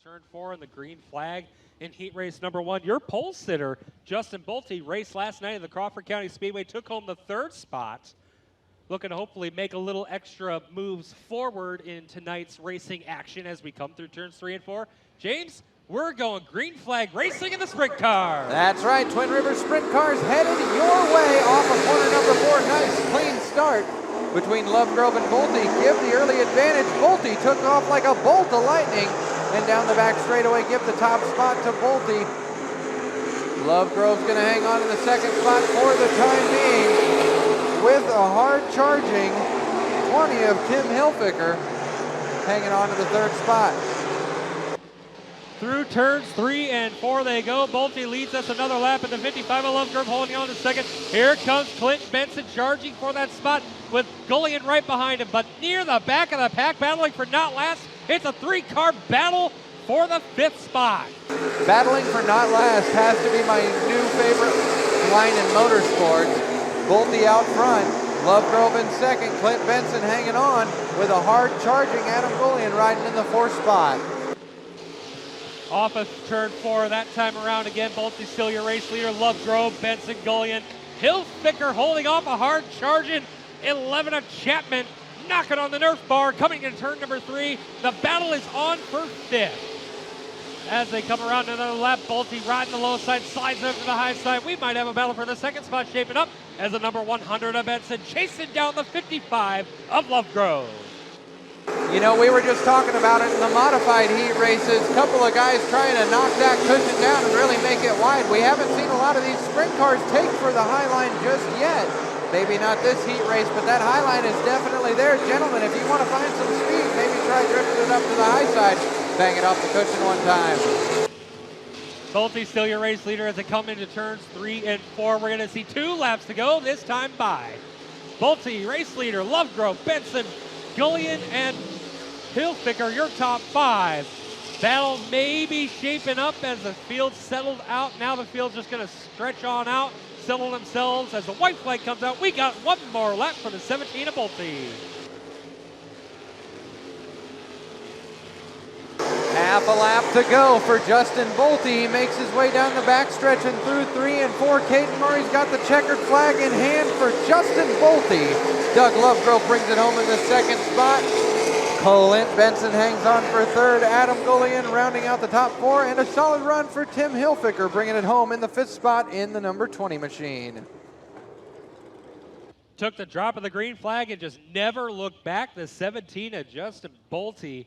Turn 4 in the green flag in heat race number 1. Your pole sitter, Justin Bolte, raced last night at the Crawford County Speedway, took home the 3rd spot. Looking to hopefully make a little extra moves forward in tonight's racing action as we come through turns 3 and 4. James, we're going green flag racing in the sprint car. That's right, Twin Rivers Sprint Cars headed your way off of corner number 4. Nice clean start between Lovegrove and Bolte. Give the early advantage. Bolte took off like a bolt of lightning. And down the back straightaway, give the top spot to Bolte. Lovegrove's going to hang on to the 2nd spot for the time being with a hard charging 20 of Tim Hilfiger hanging on to the 3rd spot. Through turns 3 and 4 they go. Bolte leads us another lap at the 55 of Lovegrove holding on to 2nd. Here comes Clint Benson charging for that spot with Gullion right behind him, but near the back of the pack, battling for not last. It's a 3-car battle for the 5th spot. Battling for not last has to be my new favorite line in motorsports. Bolte out front, Lovegrove in 2nd, Clint Benson hanging on with a hard charging Adam Gullion riding in the 4th spot. Off of turn 4 that time around again. Bolte still your race leader. Lovegrove, Benson, Gullion. Hilfiger holding off a hard charging 11 of Chapman. Knocking on the Nerf bar, coming in turn number 3. The battle is on for 5th. As they come around another lap, Bolte riding the low side, slides over to the high side. We might have a battle for the 2nd spot shaping up as the number 100 of Benson chasing down the 55 of Lovegrove. You know, we were just talking about it in the modified heat races. A couple of guys trying to knock that cushion down and really make it wide. We haven't seen a lot of these sprint cars take for the high line just yet. Maybe not this heat race, but that high line is definitely there. Gentlemen, if you want to find some speed, maybe try drifting it up to the high side. Bang it off the cushion one time. Bolte still your race leader as they come into turns 3 and 4. We're going to see 2 laps to go, this time by Bolte, race leader, Lovegrove, Benson, Gullion, and Hilfiger, your top 5. Battle may be shaping up as the field settled out. Now the field's just going to stretch on out, settle themselves as the white flag comes out. We got one more lap for the 17 of Bolte. Half a lap to go for Justin Bolte. He makes his way down the backstretch and through 3 and 4. Caden Murray's got the checkered flag in hand for Justin Bolte. Doug Lovegrove brings it home in the 2nd spot. Clint Benson hangs on for 3rd. Adam Gullion rounding out the top 4, and a solid run for Tim Hilfiger, bringing it home in the 5th spot in the number 20 machine. Took the drop of the green flag and just never looked back. The 17 of Justin Bolte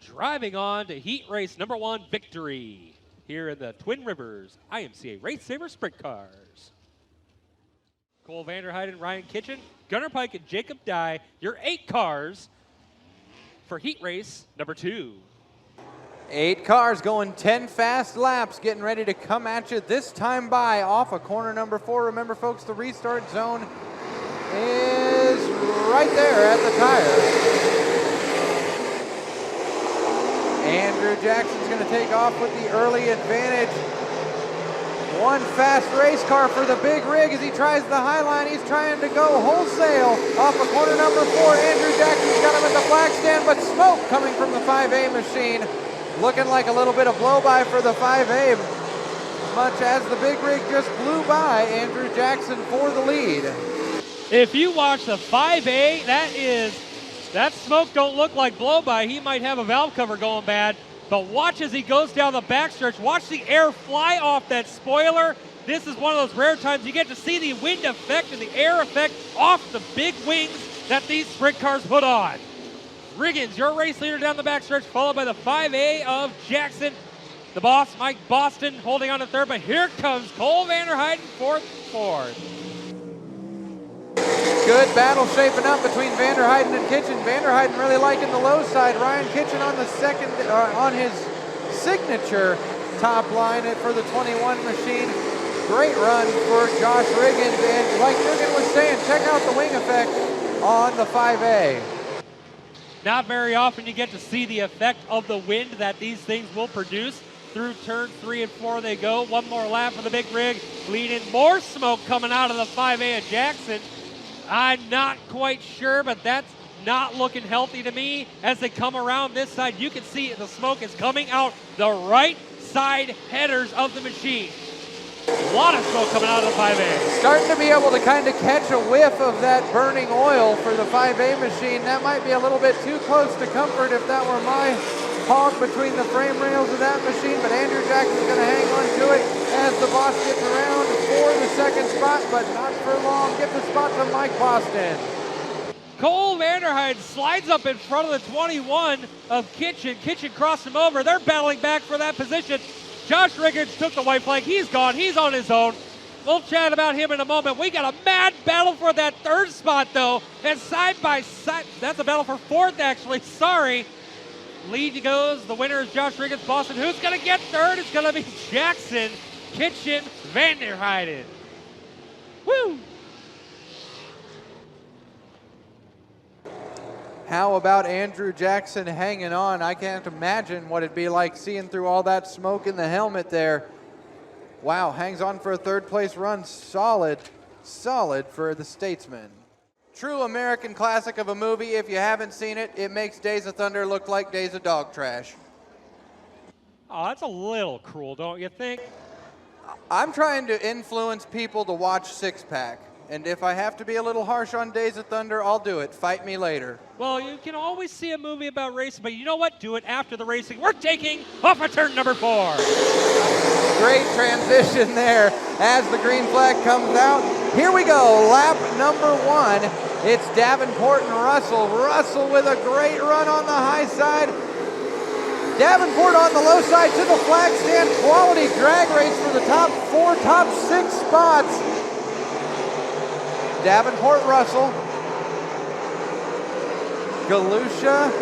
driving on to heat race number 1 victory here in the Twin Rivers IMCA RaceSaver Sprint Cars. Cole Vanderheiden, Ryan Kitchen, Gunnar Pike, and Jacob Dye, your 8 cars for heat race number 2. 8 cars going 10 fast laps, getting ready to come at you this time by off of corner number 4. Remember, folks, the restart zone is right there at the tire. Andrew Jackson's going to take off with the early advantage. One fast race car for the big rig as he tries the high line. He's trying to go wholesale off of corner number 4. Andrew Jackson's got him at the flag stand, but smoke coming from the 5A machine. Looking like a little bit of blow-by for the 5A, much as the big rig just blew by Andrew Jackson for the lead. If you watch the 5A, that smoke don't look like blow-by. He might have a valve cover going bad. But watch as he goes down the backstretch. Watch the air fly off that spoiler. This is one of those rare times you get to see the wind effect and the air effect off the big wings that these sprint cars put on. Riggins, your race leader down the backstretch, followed by the 5A of Jackson. The boss, Mike Boston, holding on to 3rd, but here comes Cole Vanderheiden, 4th. Good battle shaping up between Vanderheiden and Kitchen. Vanderheiden really liking the low side. Ryan Kitchen on the 2nd, on his signature top line for the 21 machine. Great run for Josh Riggins, and like Jürgen was saying, check out the wing effect on the 5A. Not very often you get to see the effect of the wind that these things will produce. Through turn 3 and 4 they go. One more lap for the big rig. Leading more smoke coming out of the 5A of Jackson. I'm not quite sure, but that's not looking healthy to me. As they come around this side, you can see the smoke is coming out the right side headers of the machine. A lot of smoke coming out of the 5A. Starting to be able to kind of catch a whiff of that burning oil for the 5A machine. That might be a little bit too close to comfort if that were my hog between the frame rails of that machine, but Andrew Jackson's going to hang on to it as the boss gets around for the second spot, but not for long. Get the spot to Mike Boston. Cole Vanderheide slides up in front of the 21 of Kitchen. Kitchen crossed him over. They're battling back for that position. Josh Riggins took the white flag. He's gone. He's on his own. We'll chat about him in a moment. We got a mad battle for that third spot, though. And side by side, that's a battle for fourth, actually. Sorry. Lead goes. The winner is Josh Riggins, Boston. Who's going to get third? It's going to be Jackson, Kitchen, Vanderheiden. Woo! How about Andrew Jackson hanging on? I can't imagine what it'd be like seeing through all that smoke in the helmet there. Wow, hangs on for a third place run. Solid, solid for the Statesman. True American classic of a movie. If you haven't seen it, it makes Days of Thunder look like Days of Dog Trash. Oh, that's a little cruel, don't you think? I'm trying to influence people to watch Six Pack. And if I have to be a little harsh on Days of Thunder, I'll do it. Fight me later. Well, you can always see a movie about racing, but you know what? Do it after the racing. We're taking off at turn number 4. Great transition there as the green flag comes out. Here we go, lap number 1. It's Davenport and Russell. Russell with a great run on the high side. Davenport on the low side to the flag stand. Quality drag race for the top 4, top 6 spots. Davenport, Russell, Galusha,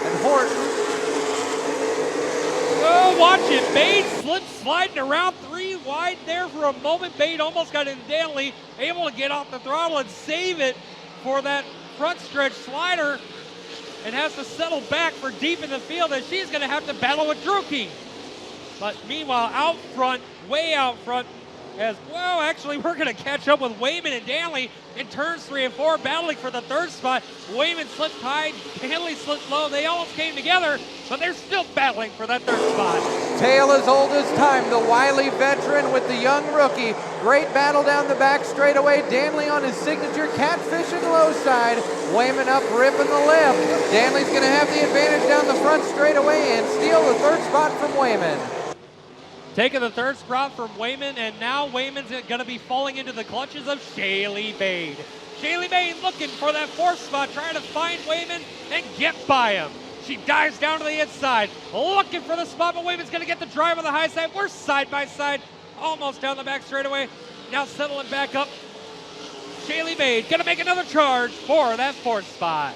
and Horton. Oh, watch it. Bade slip sliding around 3 wide there for a moment. Bade almost got into Danley, able to get off the throttle and save it for that front stretch slider, and has to settle back for deep in the field as she's going to have to battle with Drucke. But meanwhile, out front, way out front, as well, actually, we're going to catch up with Wayman and Danley in turns 3 and 4, battling for the third spot. Wayman slipped high, Danley slipped low. They almost came together, but they're still battling for that third spot. Tale as old as time, the wily veteran with the young rookie. Great battle down the back straightaway. Danley on his signature catfishing low side. Wayman up, ripping the lip. Danley's going to have the advantage down the front straightaway and steal the third spot from Wayman. Taking the third spot from Wayman, and now Wayman's going to be falling into the clutches of Shaylee Bade. Shaylee Bade looking for that fourth spot, trying to find Wayman and get by him. She dives down to the inside, looking for the spot, but Wayman's going to get the drive on the high side. We're side by side, almost down the back straightaway. Now settling back up. Shaylee Bade going to make another charge for that fourth spot.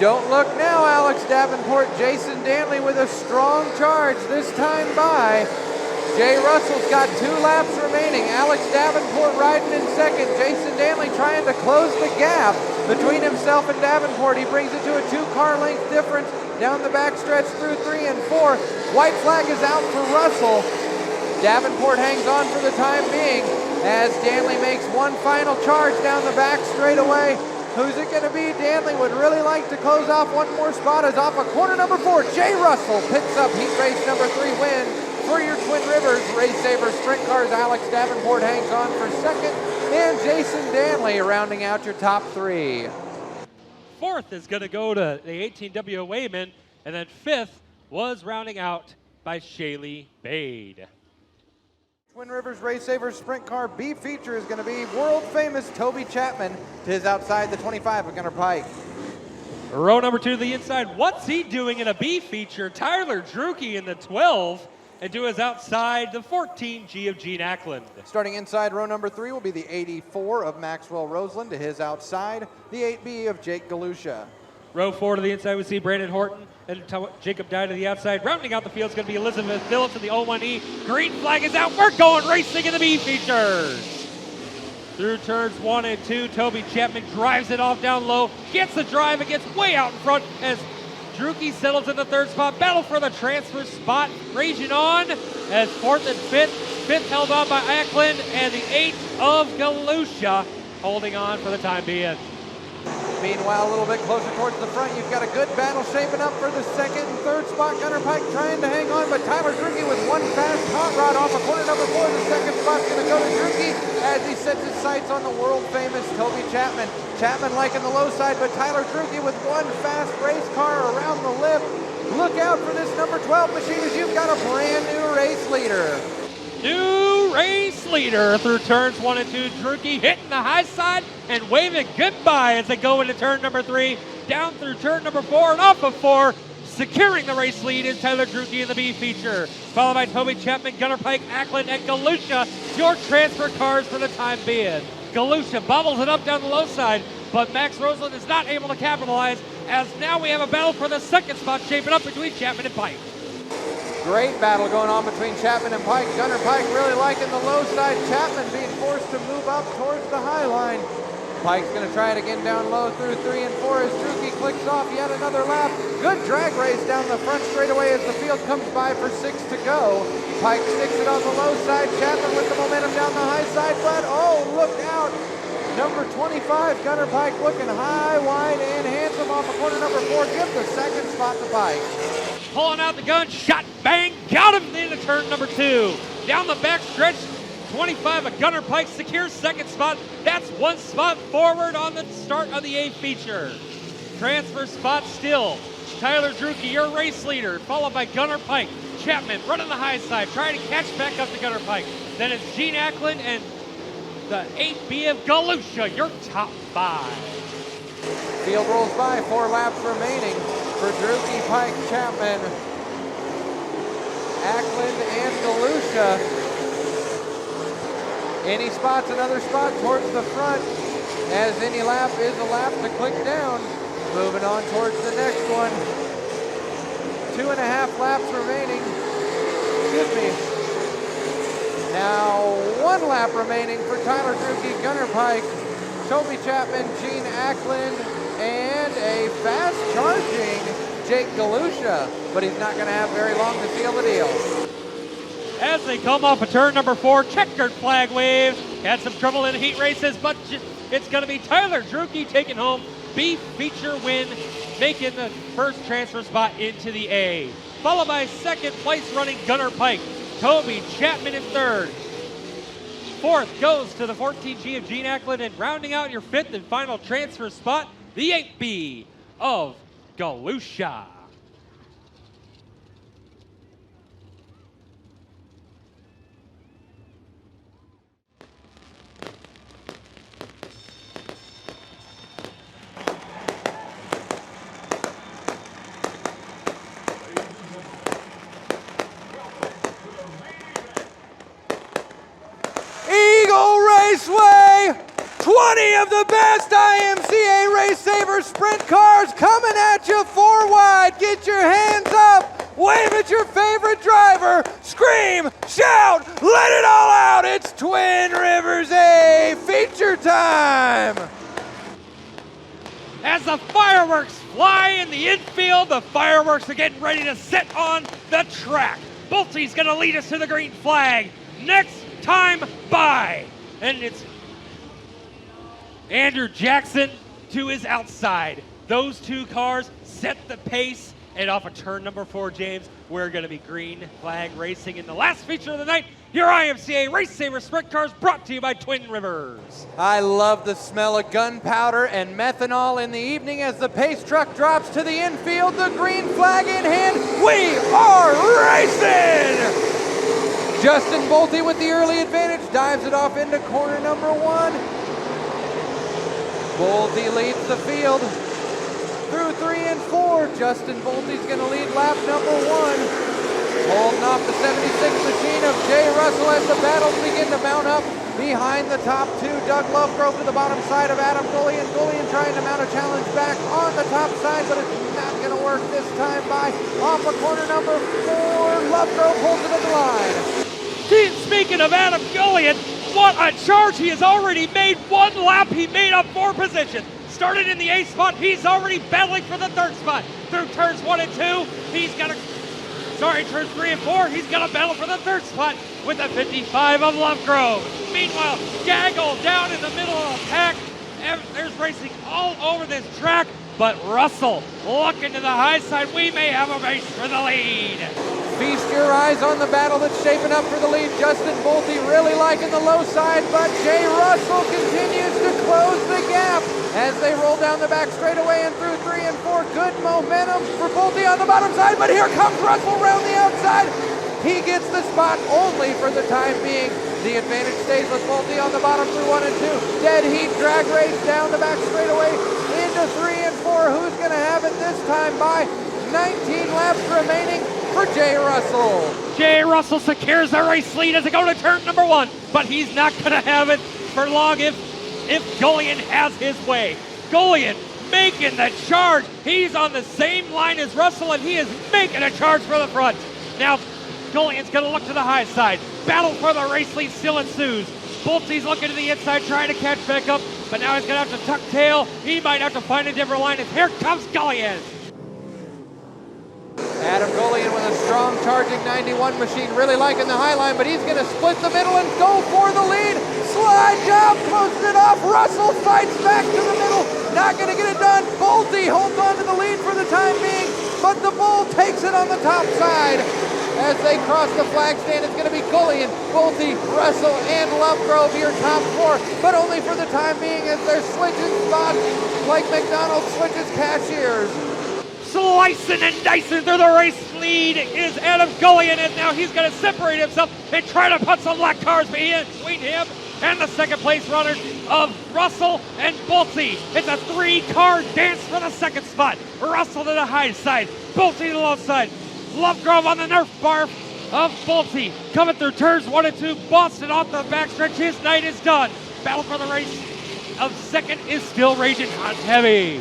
Don't look now, Alex Davenport. Jason Danley with a strong charge, this time by Jay Russell's got 2 laps remaining. Alex Davenport riding in second. Jason Danley trying to close the gap between himself and Davenport. He brings it to a 2-car length difference down the backstretch through 3 and 4. White flag is out for Russell. Davenport hangs on for the time being as Danley makes one final charge down the back straightaway. Who's it going to be? Danley would really like to close off one more spot as off of corner number 4. Jay Russell picks up heat race number 3 win for your Twin Rivers RaceSaver Sprint Cars. Alex Davenport hangs on for second, and Jason Danley rounding out your top 3. Fourth is going to go to the 18W Wayman, and then fifth was rounding out by Shaylee Bade. Twin Rivers RaceSaver Sprint Car B feature is going to be world famous Toby Chapman to his outside the 25 of Gunner Pike. Row number 2 to the inside. What's he doing in a B feature? Tyler Drucke in the 12, and to his outside the 14G of Gene Ackland. Starting inside row number 3 will be the 84 of Maxwell Roseland, to his outside the 8B of Jake Galusha. Row 4 to the inside, we see Brandon Horton and Jacob Dye to the outside. Rounding out the field is going to be Elizabeth Phillips in the 01E. Green flag is out. We're going racing in the B features. Through turns 1 and 2, Toby Chapman drives it off down low, gets the drive, and gets way out in front as Druki settles in the third spot. Battle for the transfer spot raging on as fourth and fifth. Fifth held on by Ackland, and the eighth of Galusha holding on for the time being. Meanwhile, a little bit closer towards the front, you've got a good battle shaping up for the second and third spot. Gunner Pike trying to hang on, but Tyler Druki with one fast hot rod off of corner number 4. The second spot's going to go to Druki as he sets his sights on the world-famous Toby Chapman. Chapman liking the low side, but Tyler Druki with one fast race car around the lip. Look out for this number 12 machine as you've got a brand new race leader. New race leader through turns 1 and 2. Druki hitting the high side and waving goodbye as they go into turn number 3. Down through turn number 4 and off of 4. Securing the race lead is Tyler Druki in the B feature. Followed by Toby Chapman, Gunner Pike, Ackland, and Galusha. Your transfer cars for the time being. Galusha bobbles it up down the low side, but Max Roseland is not able to capitalize as now we have a battle for the second spot shaping up between Chapman and Pike. Great battle going on between Chapman and Pike. Gunner Pike really liking the low side. Chapman being forced to move up towards the high line. Pike's going to try it again down low through 3 and 4 as Druki clicks off yet another lap. Good drag race down the front straightaway as the field comes by for 6 to go. Pike sticks it on the low side. Chapman with the momentum down the high side, but oh, look out. Number 25, Gunner Pike looking high, wide, and handsome off of corner number 4. Give the second spot to Pike. Pulling out the gun, shot, bang, got him into turn number 2. Down the back stretch, 25 of Gunner Pike secures second spot. That's one spot forward on the start of the A feature. Transfer spot still. Tyler Druki, your race leader, followed by Gunner Pike. Chapman running the high side, trying to catch back up to Gunner Pike. Then it's Gene Ackland and the 8B of Galusha, your top 5. Field rolls by, 4 laps remaining for Druki, Pike, Chapman, Ackland, and Galusha. Any spot's another spot towards the front, as any lap is a lap to click down. Moving on towards the next one. 2.5 laps remaining. Excuse me. Now 1 lap remaining for Tyler Druki, Gunner Pike, Toby Chapman, Gene Ackland, and a fast charging Jake Galusha, but he's not going to have very long to seal the deal. As they come off of turn number 4, checkered flag wave. Had some trouble in heat races, but it's going to be Tyler Druki taking home B feature win, making the first transfer spot into the A. Followed by second place running Gunner Pike, Toby Chapman in third. Fourth goes to the 14G of Gene Ackland, and rounding out your fifth and final transfer spot, the 8B of Galusha. Eagle Raceway, 20 of the best IMCA RaceSaver Sprint Cars coming at you 4 wide. Get your hands up, wave at your favorite driver, scream, shout, let it all out. It's Twin Rivers A feature time. As the fireworks fly in the infield, the fireworks are getting ready to set on the track. Bultey's gonna lead us to the green flag. Next time by. And it's Andrew Jackson to his outside. Those 2 cars set the pace, and off of turn number 4, James, we're gonna be green flag racing in the last feature of the night. Your IMCA RaceSaver Sprint Cars brought to you by Twin Rivers. I love the smell of gunpowder and methanol in the evening as the pace truck drops to the infield, the green flag in hand. We are racing! Justin Bolte with the early advantage, dives it off into corner number 1. Bolte leads the field through 3 and 4. Justin Bolte's gonna lead lap number 1. Holding off the 76 machine of Jay Russell as the battles begin to mount up behind the top 2. Doug Lovegrove to the bottom side of Adam Gullion. Gullion trying to mount a challenge back on the top side, but it's not gonna work this time by off of corner number 4. Lovegrove pulls it to the line. Speaking of Adam Gullion, what a charge he has already made. 1 lap, he made up 4 positions. started in the 8th spot. He's already battling for the 3rd spot. Through turns 1 and 2, turns 3 and 4, he's gonna battle for the 3rd spot with the 55 of Lovegrove. Meanwhile, Gaggle down in the middle of the pack. There's racing all over this track, but Russell looking to the high side. We may have a race for the lead. Feast your eyes on the battle that's shaping up for the lead. Justin Bolte really liking the low side, but Jay Russell continues to close the gap as they roll down the back straightaway and through 3 and 4. Good momentum for Bolte on the bottom side, but here comes Russell around the outside. He gets the spot only for the time being. The advantage stays with Bolte on the bottom through 1 and 2. Dead heat drag race down the back straightaway into 3 and 4. Who's going to have it this time by 19 laps remaining for Jay Russell. Jay Russell secures the race lead as they go to turn number 1, but he's not going to have it for long if Gullion has his way. Gullion making the charge. He's on the same line as Russell, and he is making a charge for the front. Now, Gullion's going to look to the high side. Battle for the race lead still ensues. Bolte's looking to the inside, trying to catch back up, but now he's going to have to tuck tail. He might have to find a different line, and here comes Gullion. Adam Gullion with a strong charging 91 machine, really liking the high line, but he's going to split the middle and go for the lead. Slide job, closes it off. Russell fights back to the middle, not going to get it done. Bolte holds on to the lead for the time being, but the Bull takes it on the top side. As they cross the flag stand, it's going to be Gullion, Bolte, Russell, and Lovegrove, your top 4, but only for the time being as they're switching spots like McDonald switches cashiers. Slicing and dicing through the race lead is Adam Gullion, and now he's going to separate himself and try to put some black cars between him and the 2nd place runners of Russell and Bolte. It's a 3-car dance for the 2nd spot. Russell to the high side, Bolte to the low side. Lovegrove on the Nerf bar of Bolte. Coming through turns 1 and 2. Boston off the backstretch. His night is done. Battle for the race of 2nd is still raging hot and heavy.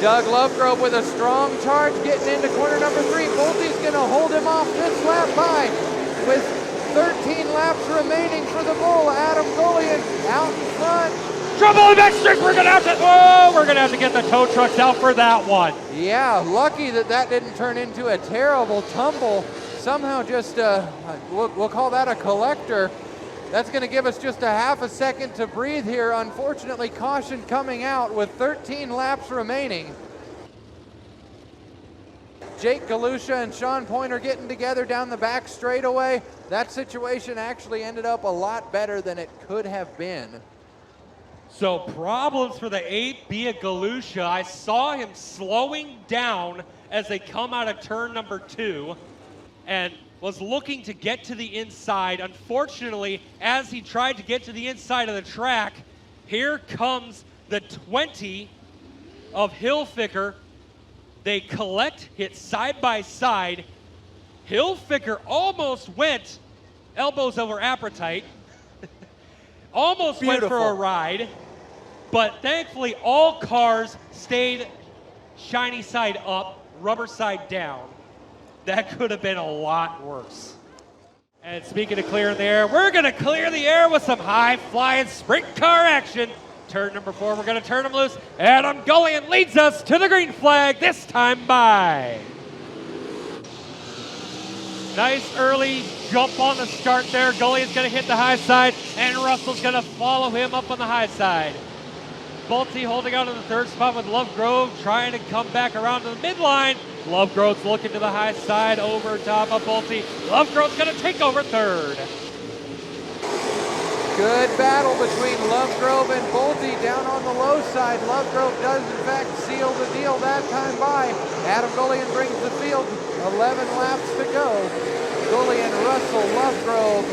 Doug Lovegrove with a strong charge getting into corner number 3. Bolte's going to hold him off this lap by with 13 laps remaining for the Bull. Adam Gullion out in front. Trouble in the backstretch. We're gonna have to get the tow trucks out for that one. Yeah, lucky that didn't turn into a terrible tumble. Somehow just, we'll call that a collector. That's gonna give us just a half a second to breathe here. Unfortunately, caution coming out with 13 laps remaining. Jake Galusha and Sean Pointer getting together down the back straightaway. That situation actually ended up a lot better than it could have been. So problems for the 8B of Galusha. I saw him slowing down as they come out of turn number 2 and was looking to get to the inside. Unfortunately, as he tried to get to the inside of the track, here comes the 20 of Hilfiger. They collect, hit side by side. Hilfiger almost went elbows over appetite. Almost Beautiful. went for a ride, but thankfully all cars stayed shiny side up, rubber side down. That could have been a lot worse. And speaking of clearing the air, we're going to clear the air with some high-flying sprint car action. Turn number 4, we're going to turn them loose. Adam Gullion leads us to the green flag, this time by. Nice early jump on the start there. Gullion's going to hit the high side, and Russell's going to follow him up on the high side. Bolte holding on to the 3rd spot with Lovegrove, trying to come back around to the midline. Lovegrove's looking to the high side over top of Bolte. Lovegrove's going to take over 3rd. Good battle between Lovegrove and Bolte down on the low side. Lovegrove does in fact seal the deal that time by. Adam Gullion brings the field 11 laps to go. Gullion, Russell, Lovegrove,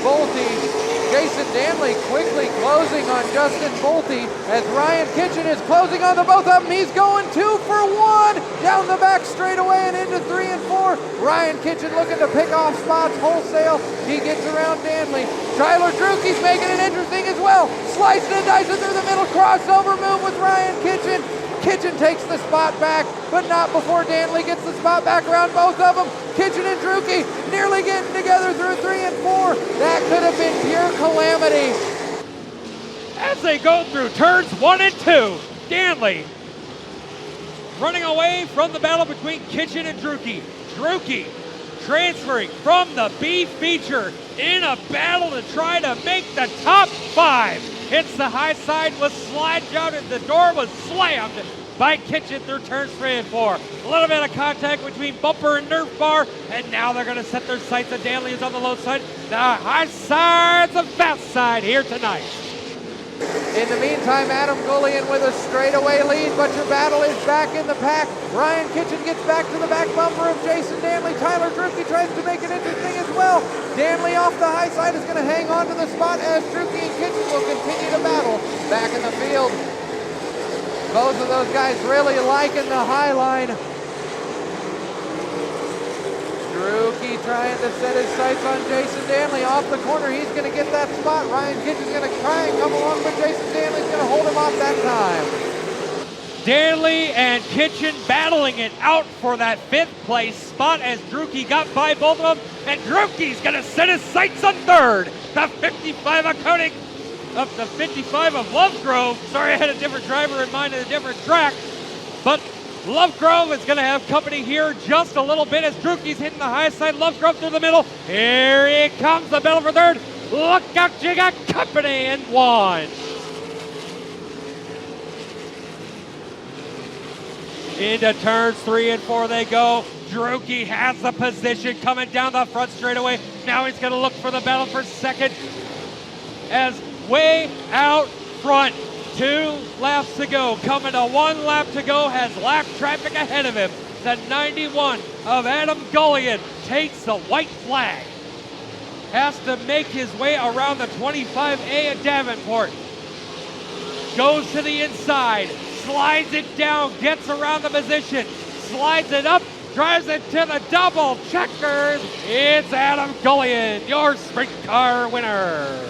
Bolte. Jason Danley quickly closing on Justin Bolte as Ryan Kitchen is closing on the both of them. He's going 2 for 1 down the back straightaway and into 3 and 4. Ryan Kitchen looking to pick off spots wholesale. He gets around Danley. Tyler Drucke's making it interesting as well. Slicing and dicing through the middle, crossover move with Ryan Kitchen. Kitchen takes the spot back, but not before Danley gets the spot back around both of them. Kitchen and Drucke nearly getting together through 3 and 4. That could have been pure calamity. as they go through turns 1 and 2. Danley running away from the battle between Kitchen and Druki. Druki transferring from the B feature in a battle to try to make the top 5. Hits the high side, was slided out, and the door was slammed by Kitchen through turns 3 and 4. A little bit of contact between Bumper and Nerf Bar, and now they're going to set their sights on Danley, who's on the low side. The high side, the fast side here tonight. In the meantime, Adam Gullion with a straightaway lead, but your battle is back in the pack. Ryan Kitchen gets back to the back bumper of Jason Danley. Tyler Druki tries to make it interesting as well. Danley off the high side is going to hang on to the spot as Druki and Kitchen will continue to battle back in the field. Both of those guys really liking the high line. Druki trying to set his sights on Jason Danley off the corner. He's going to get that spot. Ryan Kitchen's going to try and come along, but Jason Danley's going to hold him off that time. Danley and Kitchen battling it out for that 5th place spot as Druki got by both of them, and Druki's going to set his sights on 3rd. The 55 of Koenig, up the 55 of Lovegrove. Sorry, I had a different driver in mind and a different track, but Lovegrove is going to have company here just a little bit as Druki's hitting the high side. Lovegrove through the middle. Here he comes, the battle for 3rd. Look out, you got company in 1. Into turns 3 and 4 they go. Druki has the position coming down the front straightaway. Now he's going to look for the battle for 2nd as way out front. 2 laps to go, coming to 1 lap to go, has lap traffic ahead of him. The 91 of Adam Gullion takes the white flag. Has to make his way around the 25A at Davenport. Goes to the inside, slides it down, gets around the position, slides it up, drives it to the double checkers. It's Adam Gullion, your sprint car winner.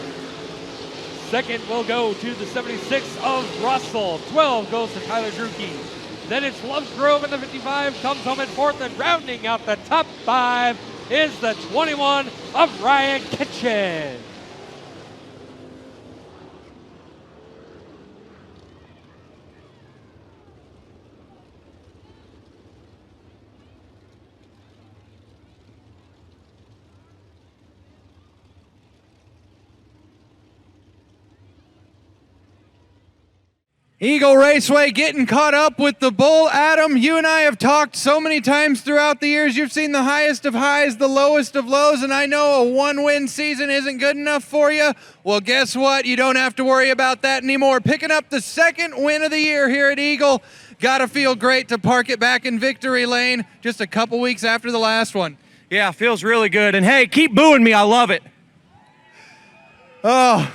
2nd will go to the 76 of Russell. 12 goes to Tyler Druki. Then it's Lovegrove in the 55, comes home in 4th, and rounding out the top 5 is the 21 of Ryan Kitchen. Eagle Raceway getting caught up with the bull. Adam, you and I have talked so many times throughout the years. You've seen the highest of highs, the lowest of lows, and I know a 1-win season isn't good enough for you. Well, guess what? You don't have to worry about that anymore. Picking up the 2nd win of the year here at Eagle. Gotta feel great to park it back in victory lane just a couple weeks after the last one. Yeah, feels really good. And hey, keep booing me. I love it. Oh,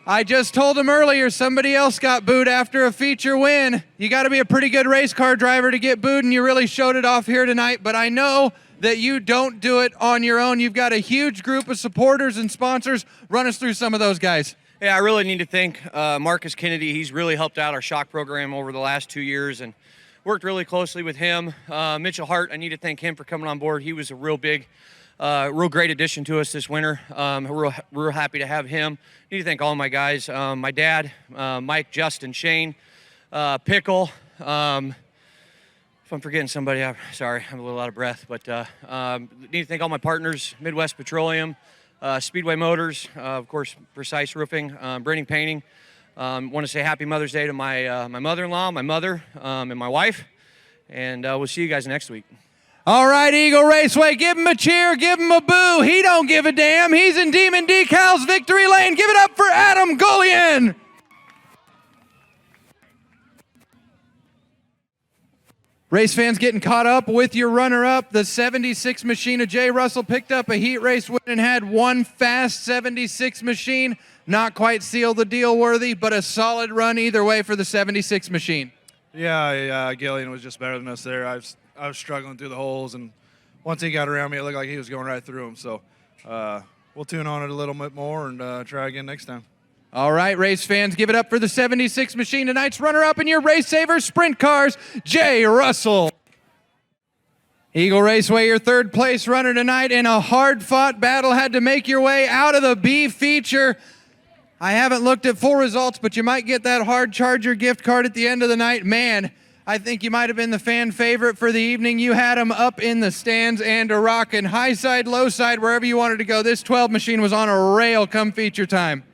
I just told him earlier somebody else got booed after a feature win. You got to be a pretty good race car driver to get booed, and you really showed it off here tonight. But I know that you don't do it on your own. You've got a huge group of supporters and sponsors. Run us through some of those guys. Yeah, I really need to thank Marcus Kennedy. He's really helped out our shock program over the last 2 years and worked really closely with him. Mitchell Hart, I need to thank him for coming on board. He was a real great addition to us this winter. Real happy to have him. Need to thank all my guys, my dad, Mike, Justin, Shane, Pickle. If I'm forgetting somebody, I'm sorry, I'm a little out of breath. But need to thank all my partners, Midwest Petroleum, Speedway Motors, of course, Precise Roofing, Branding Painting. Want to say Happy Mother's Day to my mother-in-law, my mother, and my wife. And we'll see you guys next week. All right, Eagle Raceway, give him a cheer, give him a boo. He don't give a damn. He's in Demon Decals victory lane. Give it up for Adam Gullion. Race fans getting caught up with your runner-up. The 76 machine of Jay Russell picked up a heat race win and had one fast 76 machine. Not quite seal the deal worthy, but a solid run either way for the 76 machine. Yeah, Gillian was just better than us there. I was struggling through the holes, and once he got around me, it looked like he was going right through them. So we'll tune on it a little bit more and try again next time. All right, race fans, give it up for the 76 machine, tonight's runner-up in your RaceSaver Sprint Cars, Jay Russell. Eagle Raceway, your third place runner tonight in a hard-fought battle, had to make your way out of the B feature. I haven't looked at full results, but you might get that hard charger gift card at the end of the night. Man, I think you might have been the fan favorite for the evening. You had him up in the stands and a rockin'. High side, low side, wherever you wanted to go. This 12 machine was on a rail come feature time.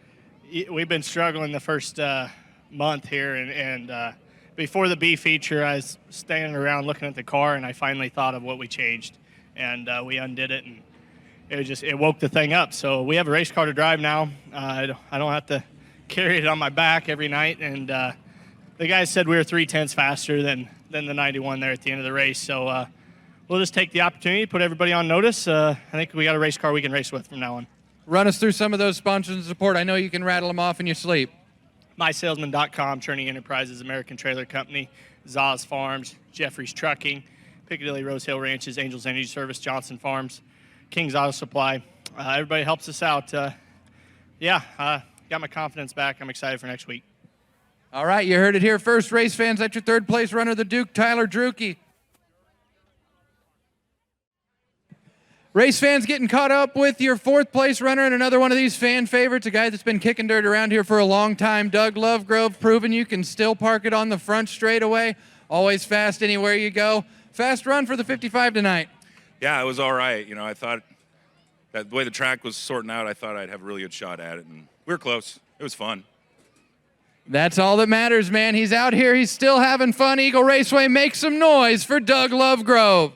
We've been struggling the first month here, and before the B feature, I was standing around looking at the car, and I finally thought of what we changed, and we undid it, and it woke the thing up. So we have a race car to drive now. I don't have to carry it on my back every night, and the guys said we were 0.3 faster than the 91 there at the end of the race. So we'll just take the opportunity, put everybody on notice. I think we got a race car we can race with from now on. Run us through some of those sponsors and support. I know you can rattle them off in your sleep. MySalesman.com, Churning Enterprises, American Trailer Company, Zaz Farms, Jeffries Trucking, Piccadilly Rose Hill Ranches, Angels Energy Service, Johnson Farms, King's Auto Supply. Everybody helps us out. Got my confidence back. I'm excited for next week. All right, you heard it here first, race fans. That's your third place runner, the Duke, Tyler Drucke. Race fans getting caught up with your fourth place runner and another one of these fan favorites, a guy that's been kicking dirt around here for a long time, Doug Lovegrove, proving you can still park it on the front straightaway. Always fast anywhere you go. Fast run for the 55 tonight. Yeah, it was all right. You know, I thought that the way the track was sorting out, I thought I'd have a really good shot at it, and we were close. It was fun. That's all that matters, man. He's out here. He's still having fun. Eagle Raceway, make some noise for Doug Lovegrove.